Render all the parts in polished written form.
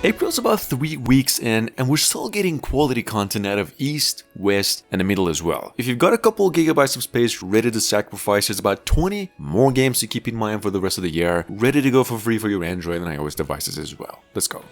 April's about 3 weeks in, and we're still getting quality content out of East, West, and the middle as well. If you've got a couple of gigabytes of space ready to sacrifice, there's about 20 more games to keep in mind for the rest of the year, ready to go for free for your Android and iOS devices as well. Let's go.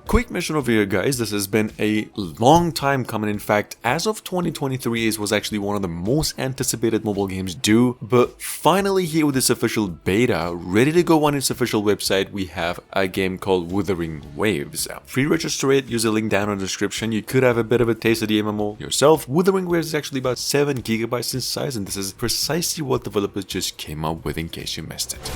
Quick mention over here, guys, this has been a long time coming. In fact, as of 2023, it was actually one of the most anticipated mobile games due, but finally here with its official beta, ready to go on its official website, we have a game called Wuthering Waves. Pre-register it, use a link down in the description, you could have a bit of a taste of the MMO yourself. Wuthering Waves is actually about 7 gigabytes in size, and this is precisely what developers just came up with in case you missed it.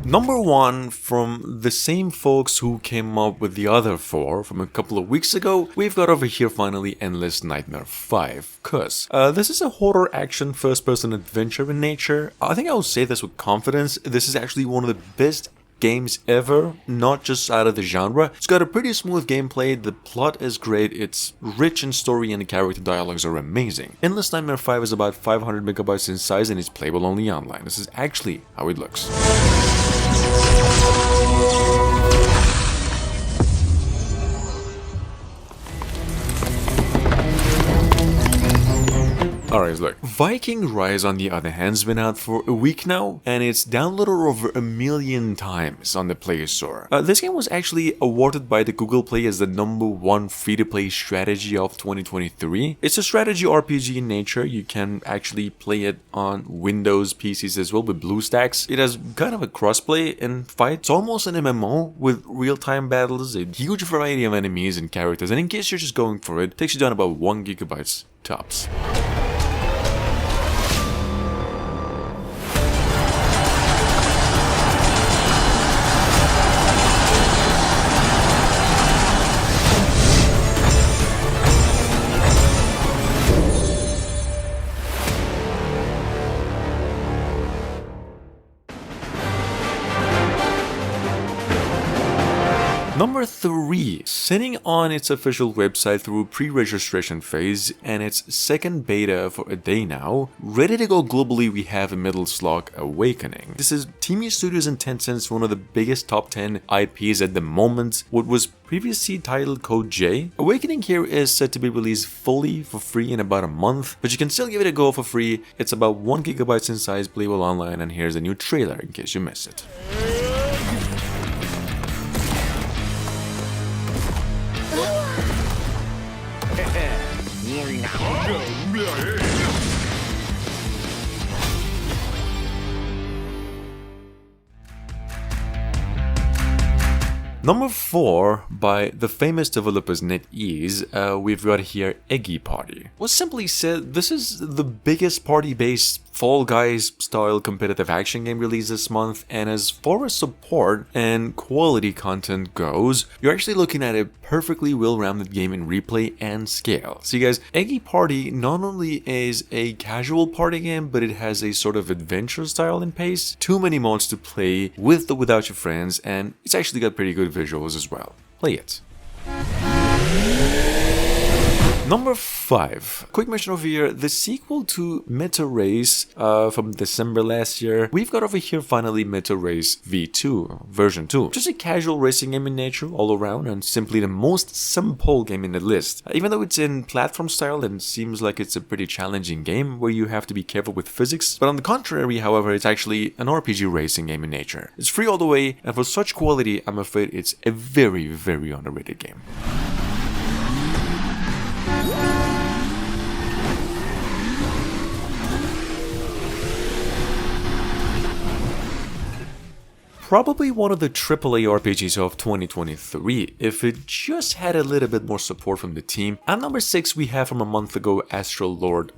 Number 1, from the same folks who came up with the other 4 from a couple of weeks ago, we've got over here finally Endless Nightmare 5. Cause this is a horror action first-person adventure in nature. I think I'll say this with confidence, this is actually one of the best games ever, not just out of the genre. It's got a pretty smooth gameplay, the plot is great, it's rich in story, and the character dialogues are amazing. Endless Nightmare 5 is about 500 megabytes in size and it's playable only online. This is actually how it looks. Alright, look. Viking Rise, on the other hand, has been out for a week now, and it's downloaded over 1 million times on the Play Store. This game was actually awarded by the Google Play as the #1 free-to-play strategy of 2023. It's a strategy RPG in nature. You can actually play it on Windows PCs as well with BlueStacks. It has kind of a crossplay and fights, almost an MMO with real-time battles, a huge variety of enemies and characters, and in case you're just going for it, takes you down about 1 gigabyte tops. Number 3, sitting on its official website through pre-registration phase and its second beta for a day now, ready to go globally, we have Middle Slug Awakening. This is Teamy Studios and Tencent's one of the biggest top 10 IPs at the moment, what was previously titled Code J. Awakening here is set to be released fully for free in about a month, but you can still give it a go for free. It's about 1 gigabyte in size, playable online, and here's a new trailer in case you missed it. Number 4, by the famous developers NetEase, we've got here Eggy Party. Well, simply said, this is the biggest party-based Fall Guys style competitive action game released this month, and as far as support and quality content goes, you're actually looking at a perfectly well-rounded game in replay and scale. So you guys, Eggy Party not only is a casual party game, but it has a sort of adventure style and pace, too many modes to play with or without your friends, and it's actually got pretty good visuals as well. Play it. Number 5. Quick mention over here, the sequel to Meta Race from December last year. We've got over here finally Meta Race V2, version 2. Just a casual racing game in nature all around and simply the most simple game in the list. Even though it's in platform style and seems like it's a pretty challenging game where you have to be careful with physics. But on the contrary, however, it's actually an RPG racing game in nature. It's free all the way, and for such quality, I'm afraid it's a very, very underrated game. probably one of the AAA RPGs of 2023 if it just had a little bit more support from the team. At number 6 we have from a month ago Astro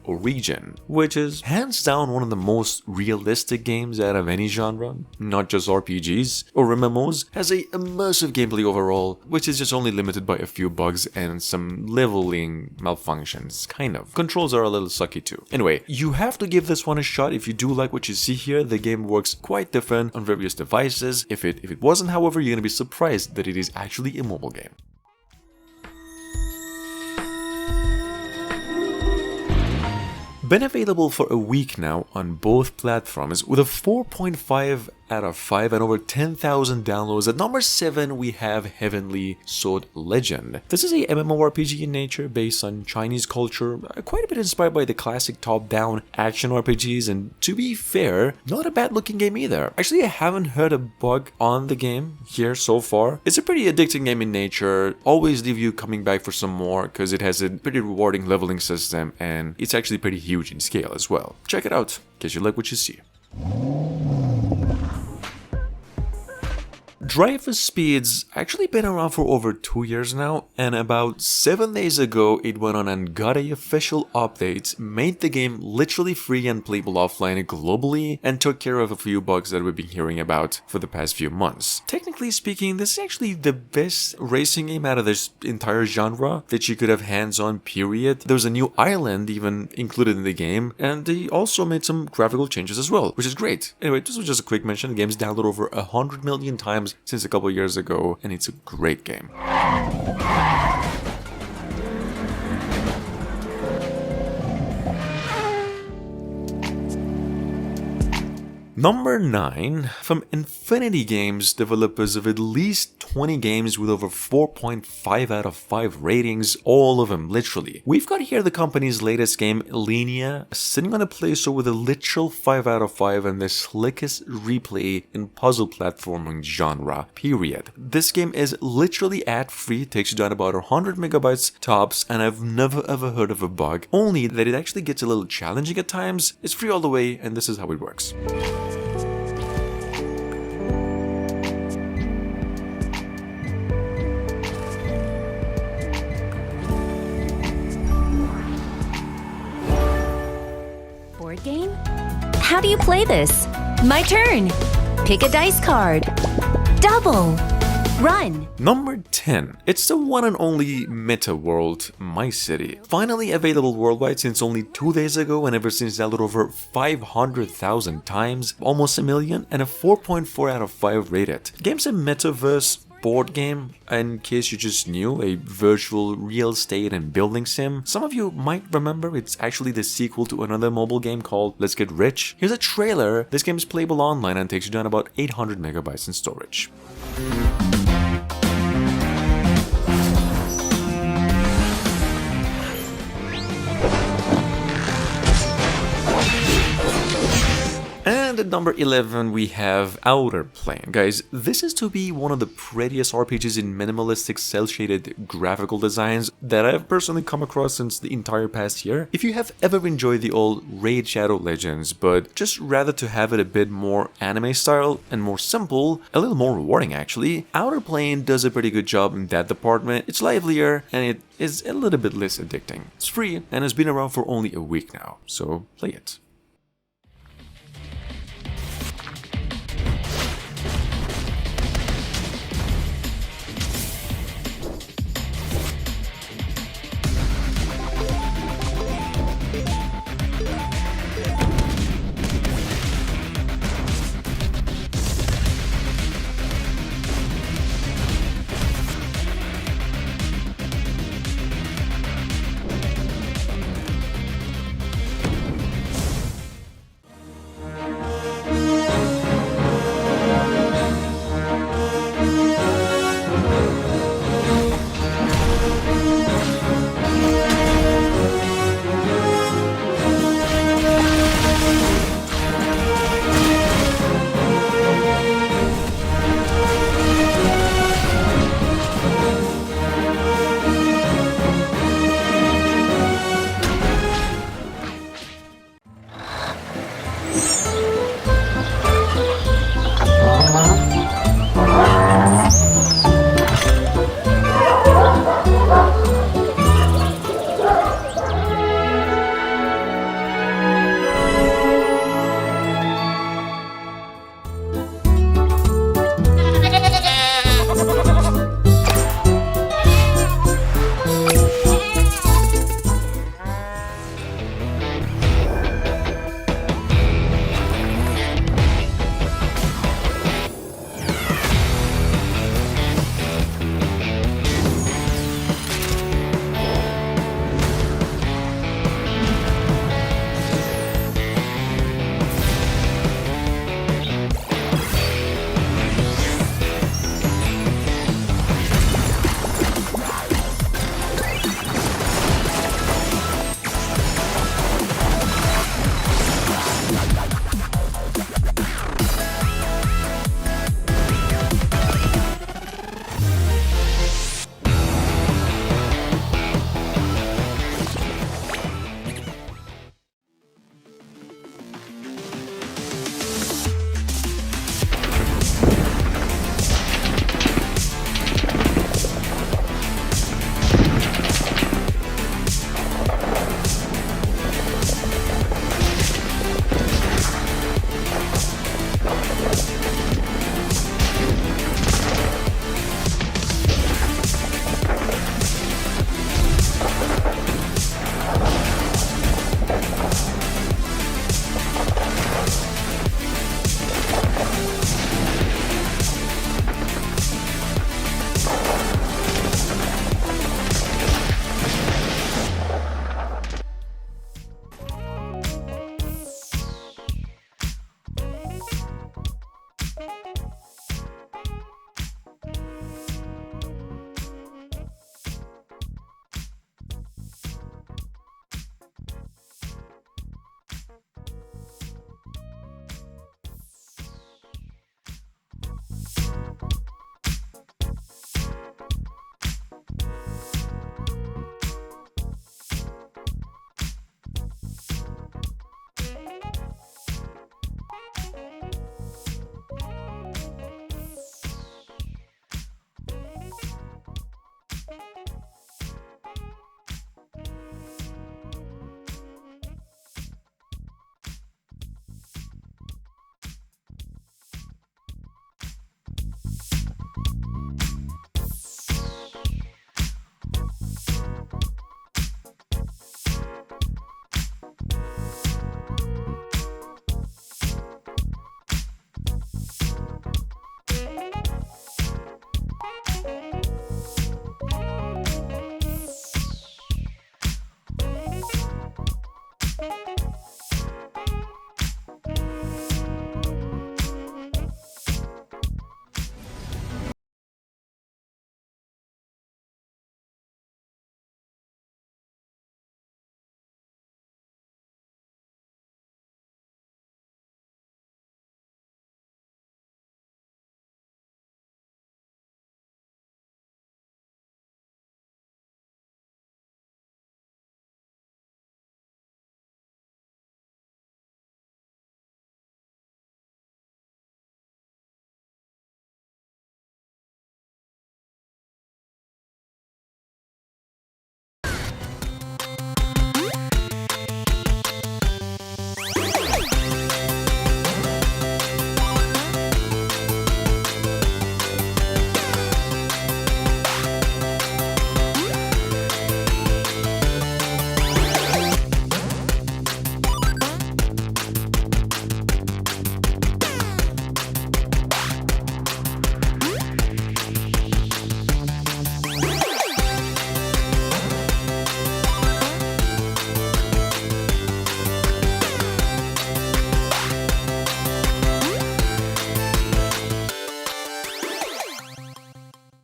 Origin, which is hands down one of the most realistic games out of any genre, not just RPGs or MMOs. Has a immersive gameplay overall, which is just only limited by a few bugs and some leveling malfunctions, kind of. Controls are a little sucky too. Anyway, you have to give this one a shot if you do like what you see here. The game works quite different on various devices. If it wasn't, however, you're gonna be surprised that it is actually a mobile game. Been available for a week now on both platforms with a 4.5 out of 5 and over 10,000 downloads. At number 7 we have Heavenly Sword Legend. This is a MMORPG in nature based on Chinese culture, quite a bit inspired by the classic top-down action RPGs, and to be fair, not a bad looking game either. Actually, I haven't heard a bug on the game here so far. It's a pretty addicting game in nature, always leave you coming back for some more because it has a pretty rewarding leveling system and it's actually pretty huge in scale as well. Check it out in case you like what you see. Drive for Speed's actually been around for over 2 years now, and about 7 days ago it went on and got a official update, made the game literally free and playable offline globally, and took care of a few bugs that we've been hearing about for the past few months. Technically speaking, this is actually the best racing game out of this entire genre that you could have hands-on, period. There's a new island even included in the game, and they also made some graphical changes as well, which is great. Anyway, this was just a quick mention. The game's downloaded over 100 million times since a couple years ago, and it's a great game. Number 9, from Infinity Games, developers of at least 20 games with over 4.5 out of 5 ratings, all of them literally. We've got here the company's latest game, Linea, sitting on a Play Store with a literal 5 out of 5 and the slickest replay in puzzle platforming genre, period. This game is literally ad-free, takes you down about 100 megabytes tops, and I've never ever heard of a bug, only that it actually gets a little challenging at times. It's free all the way, and this is how it works. Game? How do you play this? My turn. Pick a dice card. Double. Run. Number 10. It's the one and only meta world, My City. Finally available worldwide since only 2 days ago, and ever since downloaded over 500,000 times, almost a million, and a 4.4 out of 5 rated. Game's a metaverse board game, in case you just knew, a virtual real estate and building sim. Some of you might remember it's actually the sequel to another mobile game called Let's Get Rich. Here's a trailer. This game is playable online and takes you down about 800 megabytes in storage. And at number 11 we have Outerplane. Guys, this is to be one of the prettiest RPGs in minimalistic cel-shaded graphical designs that I've personally come across since the entire past year. If you have ever enjoyed the old Raid Shadow Legends, but just rather to have it a bit more anime style and more simple, a little more rewarding actually, Outerplane does a pretty good job in that department. It's livelier and it is a little bit less addicting. It's free and has been around for only a week now, so play it.